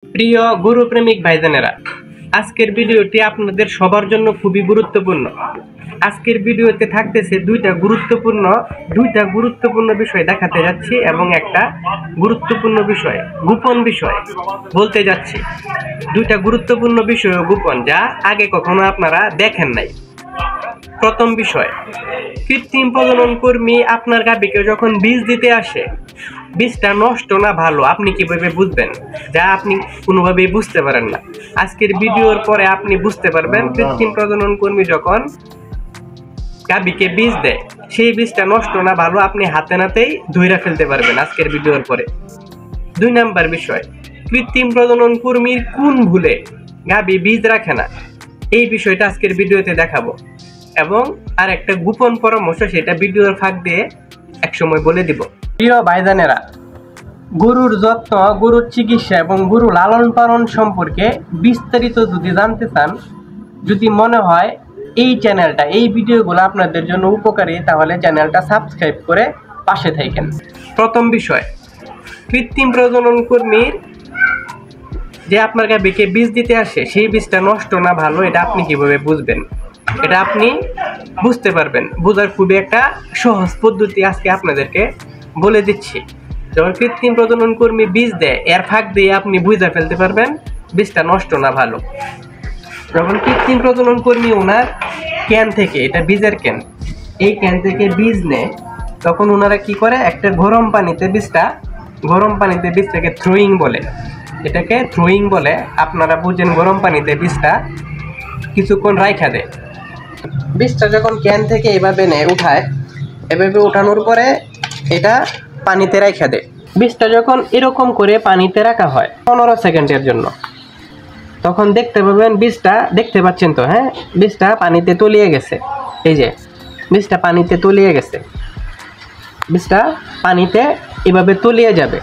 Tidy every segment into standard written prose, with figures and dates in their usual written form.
প্রিয় গরুপ্রেমিক ভাইজানেরা, আজকের ভিডিওটি আপনাদের সবার জন্য খুবই গুরুত্বপূর্ণ। আজকের ভিডিওতে থাকতেছে দুইটা গুরুত্বপূর্ণ বিষয় দেখাতে যাচ্ছি এবং একটা গুরুত্বপূর্ণ বিষয়, গোপন বিষয় বলতে যাচ্ছি। দুইটা গুরুত্বপূর্ণ বিষয় গোপন, যা আগে কখনো আপনারা দেখেন নাই। প্রথম বিষয়, কৃত্রিম প্রজনন কর্মী আপনার গাভীকে যখন বীজ দিতে আসে, বীজটা নষ্ট না ভালো আপনি কিভাবে বুঝবেন, যা আপনি কোনোভাবেই বুঝতে পারেন না। আজকের ভিডিওর পরে আপনি বুঝতে পারবেন কৃত্রিম প্রজনন কর্মী যখন গাভীকে বীজ দেয়, সেই বীজটা নষ্ট না ভালো আপনি হাতে নাতেই ধুইরা ফেলতে পারবেন আজকের ভিডিওর পরে। 2 নাম্বার বিষয়, কৃত্রিম প্রজনন কর্মীর কোন ভুলে গাভী বীজ রাখে না, এই বিষয়টা আজকের ভিডিওতে দেখাবো এবং আর একটা গোপন পরামর্শ, সেটা ভিডিওর ফাঁক দিয়ে একসময় বলে দিব। প্রিয় ভাইজানেরা, গরুর যত্ন, গরুর চিকিৎসা এবং গরু লালন পালন সম্পর্কে বিস্তারিত যদি জানতে চান, যদি মনে হয় এই ভিডিওগুলো আপনাদের জন্য উপকারী, তাহলে চ্যানেলটা সাবস্ক্রাইব করে পাশে থাকেন। প্রথম বিষয়, কৃত্রিম প্রজনন কর্মীর যে আপনার গাভীকে বীজ দিতে আসে, সেই বীজটা নষ্ট না ভালো এটা আপনি কিভাবে বুঝবেন, এটা আপনি বুঝতে পারবেন। বোঝার খুবই একটা সহজ পদ্ধতি আজকে আপনাদেরকে বলে দিচ্ছি। যখন কৃত্রিম প্রজনন কর্মী বীজ দেয়, এর ফাঁক দিয়ে আপনি বুঝে ফেলতে পারবেন বীজটা নষ্ট না ভালো। যখন কৃত্রিম প্রজনন কর্মী ওনার ক্যান থেকে, এটা বীজের ক্যান, এই ক্যান থেকে বীজ নেয়, তখন ওনারা কি করে, একটা গরম পানিতে বীজটাকে থ্রোয়িং বলে, এটাকে থ্রোয়িং বলে, আপনারা বুঝেন। গরম পানিতে বীজটা কিছুক্ষণ রাইখা দেয়। বীজটা যখন ক্যান থেকে এভাবে উঠায়, এভাবে উঠানোর পরে এটা পানিতে রাখা দেয়। বীজটা যখন এরকম করে পানিতে রাখা হয় 15 সেকেন্ডের জন্য, তখন দেখতে পাবেন বীজটা, দেখতে পাচ্ছেন তো, হ্যাঁ, বীজটা পানিতে তলিয়ে গেছে। এই যে বীজটা পানিতে তলিয়ে গেছে, বীজটা পানিতে এভাবে তলিয়ে যাবে।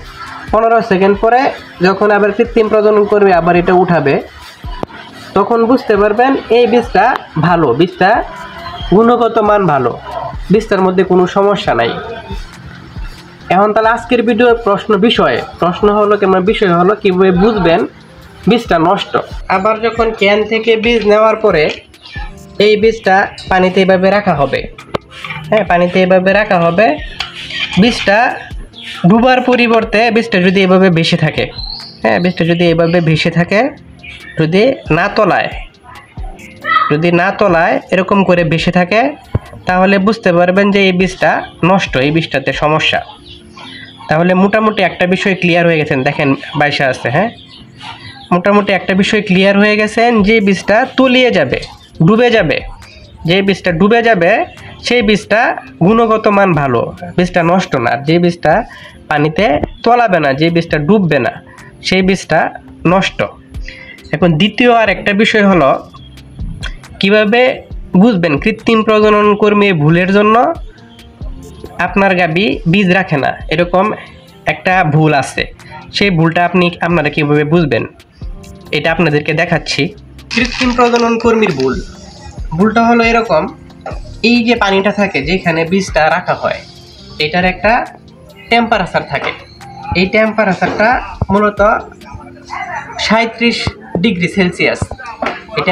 15 সেকেন্ড পরে যখন আবার কৃত্রিম প্রজনন করবে, আবার এটা উঠাবে, তখন বুঝতে পারবেন এই বীজটা ভালো, বীজটা গুণগত মান ভালো, বীজটার মধ্যে কোনো সমস্যা নাই। এখন তাহলে আজকের ভিডিওর বিষয় হলো কিভাবে বুঝবেন বীজটা নষ্ট। আবার যখন ক্যান থেকে বীজ নেওয়ার পরে এই বীজটা পানিতে এভাবে রাখা হবে, হ্যাঁ, পানিতে এভাবে রাখা হবে। বীজটা ডুবার পরিবর্তে বীজটা যদি এভাবে ভেসে থাকে, হ্যাঁ, বীজটা যদি এভাবে ভেসে থাকে, যদি না তলায় এরকম করে ভেসে থাকে, তাহলে বুঝতে পারবেন যে এই বীজটা নষ্ট, এই বীজটাতে সমস্যা। তাহলে মোটামুটি একটা বিষয় ক্লিয়ার হয়ে গেছেন, দেখেন বাইশা আছে, হ্যাঁ, মোটামুটি একটা বিষয় ক্লিয়ার হয়ে গেছেন যে বীজটা তলিয়ে যাবে, ডুবে যাবে। যে বীজটা ডুবে যাবে সেই বীজটা গুণগত মান ভালো, বীজটা নষ্ট না। যে বীজটা পানিতে তলাবে না, যে বীজটা ডুববে না, সেই বীজটা নষ্ট। এখন দ্বিতীয় আর একটা বিষয় হলো, কিভাবে বুঝবেন কৃত্রিম প্রজনন কর্মীর ভুলের জন্য আপনার গাভী বীজ রাখে না, এরকম একটা ভুল আছে। সেই ভুলটা আপনারা কিভাবে বুঝবেন, এটা আপনাদেরকে দেখাচ্ছি। কৃত্রিম প্রজনন কর্মীর ভুলটা হলো এরকম, এই যে পানিটা থাকে যেখানে বীজটা রাখা হয়, এটার একটা টেম্পারেচার থাকে। এই টেম্পারেচারটা মূলত 37 ডিগ্রি সেলসিয়াস। এই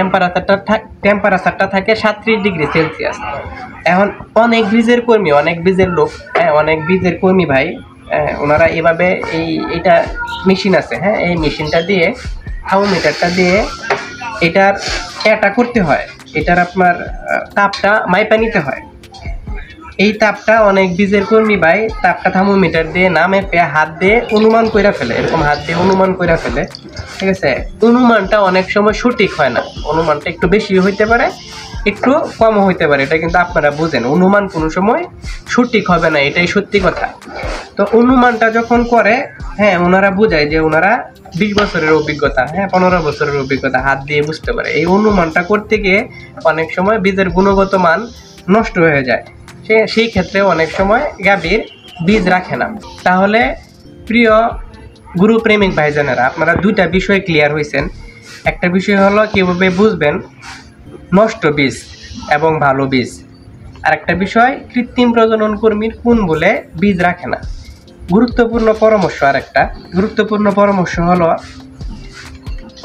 টেম্পারেচারটা থাকে 37 ডিগ্রি সেলসিয়াস। এখন অনেক বীজের কর্মী ভাই, ওনারা এভাবে এইটা মেশিন আছে, হ্যাঁ, এই মেশিনটা দিয়ে, থার্মোমিটারটা দিয়ে এটা করতে হয়, এটার আপনার তাপটা মাইপা নিতে হয়। এই তাপটা অনেক বীজের কর্মী ভাই তাপটা থার্মোমিটার দিয়ে না মেপে হাত দিয়ে অনুমান করে ফেলে, এরকম হাত দিয়ে অনুমান করে ফেলে, ঠিক আছে। অনুমানটা অনেক সময় সঠিক হয় না, অনুমানটা একটু বেশি হইতে পারে, একটু কমও হইতে পারে, এটা কিন্তু আপনারা বুঝেন। অনুমান কোনো সময় সঠিক হবে না, এটাই সত্যি কথা। তো অনুমানটা যখন করে, হ্যাঁ, ওনারা বোঝায় যে ওনারা 20 বছরের অভিজ্ঞতা, হ্যাঁ, 15 বছরের অভিজ্ঞতা, হাত দিয়ে বুঝতে পারে। এই অনুমানটা করতে গিয়ে অনেক সময় বীজের গুণগত মান নষ্ট হয়ে যায়, সেই ক্ষেত্রে অনেক সময় গাভীর বীজ রাখে না। তাহলে প্রিয় গরুপ্রেমিক ভাইজানেরা, আপনারা 2টা বিষয় ক্লিয়ার হয়েছেন। একটা বিষয় হলো কিভাবে বুঝবেন নষ্ট বীজ এবং ভালো বীজ, আর একটা বিষয় কৃত্রিম প্রজনন কর্মীর কোন বলে বীজ রাখে না। গুরুত্বপূর্ণ পরামর্শ হলো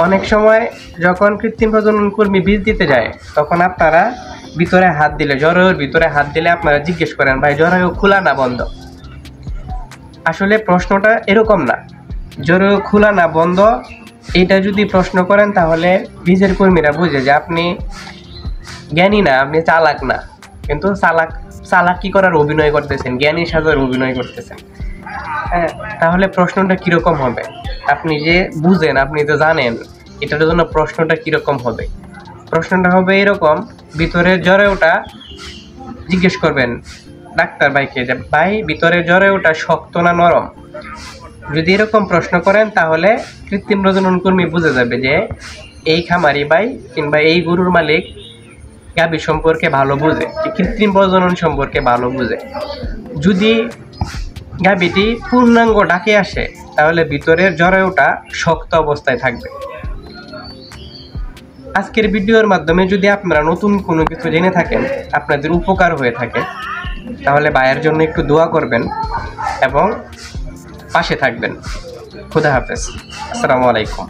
অনেক সময় যখন কৃত্রিম প্রজনন কর্মী বীজ দিতে যায় তখন আপনারা ভিতরে হাত দিলে, জরায়ুর ভিতরে হাত দিলে আপনারা জিজ্ঞেস করেন ভাই জরায়ু খোলা না বন্ধ। আসলে প্রশ্নটা এরকম না, জরায়ু খোলা না বন্ধ এটা যদি প্রশ্ন করেন তাহলে বীজের কর্মীরা বুঝে যে আপনি জ্ঞানী না, আপনি চালাক না, কিন্তু চালাকি করার অভিনয় করতেছেন, জ্ঞানী সাজার অভিনয় করতেছেন। হ্যাঁ, তাহলে প্রশ্নটা কিরকম হবে? আপনি যে বুঝেন, আপনি তো জানেন, এটার জন্য প্রশ্নটা কিরকম হবে? প্রশ্নটা হবে এরকম, ভিতরের জরায়ুটা জিজ্ঞেস করবেন ডাক্তার ভাইকে যে ভাই ভিতরের জরায়ুটা শক্ত না নরম। যদি এরকম প্রশ্ন করেন তাহলে কৃত্রিম প্রজনন কর্মী বুঝে যাবে যে এই খামারি ভাই কিংবা এই গরুর মালিক গাভী সম্পর্কে ভালো বুঝে, কৃত্রিম প্রজনন সম্পর্কে ভালো বুঝে। যদি গাভীটি পূর্ণাঙ্গ ডাকে আসে তাহলে ভিতরের জরায়ুটা শক্ত অবস্থায় থাকবে। আজকের ভিডিওর মাধ্যমে যদি আপনারা নতুন কোনো কিছু জেনে থাকেন, আপনাদের উপকার হয়ে থাকে, তাহলে ভাইয়ের জন্য একটু দোয়া করবেন এবং পাশে থাকবেন। খুদা হাফেজ। আসসালামু আলাইকুম।